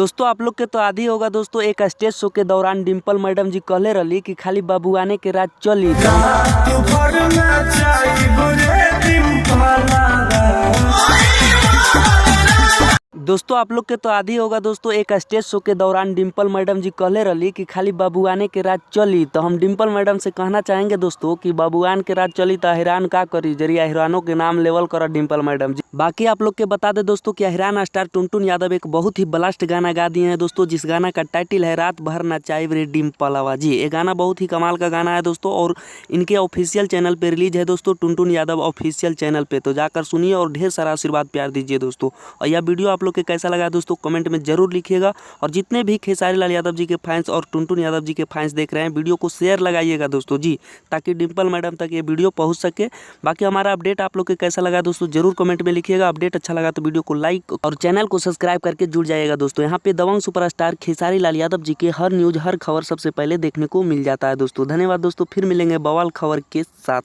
दोस्तों आप लोग के तो आदि होगा दोस्तों, एक स्टेज शो के दौरान डिम्पल मैडम जी कहले रही कि खाली बाबूआने के राज चली। दोस्तों आप लोग के तो आदि होगा दोस्तों, एक स्टेज शो के दौरान डिम्पल मैडम जी कहले रही कि खाली बाबूआने के राज चली। तो हम डिम्पल मैडम से कहना चाहेंगे दोस्तों कि बाबूआन के राज चली तो अहिरान का करी, जरिए अहिरानों के नाम लेवल कर डिम्पल मैडम जी। बाकी आप लोग के बता दे दोस्तों कि अहिरान स्टार टुनटुन यादव एक बहुत ही ब्लास्ट गाना गा दिए हैं दोस्तों, जिस गाना का टाइटल है रात भर नचाई रे डिम्पल आवाजी। ये गाना बहुत ही कमाल का गाना है दोस्तों, और इनके ऑफिशियल चैनल पे रिलीज है दोस्तों, टुनटुन यादव ऑफिशियल चैनल पे। तो जाकर सुनिए और ढेर सारा आशीर्वाद प्यार दीजिए दोस्तों। और यह वीडियो आप लोग के कैसा लगा दोस्तों कमेंट में जरूर लिखिएगा। और जितने भी खेसारी लाल यादव जी के फैंस और टुनटुन यादव जी के फैंस देख रहे हैं, वीडियो को शेयर लगाइएगा दोस्तों जी, ताकि डिम्पल मैडम तक ये वीडियो पहुंच सके। बाकी हमारा अपडेट आप लोग के कैसा लगा दोस्तों जरूर कमेंट में लिखिएगा। अपडेट अच्छा लगा तो वीडियो को लाइक और चैनल को सब्सक्राइब करके जुड़ जाइएगा दोस्तों। यहाँ पे दबंग सुपरस्टार खेसारी लाल यादव जी के हर न्यूज हर खबर सबसे पहले देखने को मिल जाता है दोस्तों। धन्यवाद दोस्तों, फिर मिलेंगे बवाल खबर के साथ।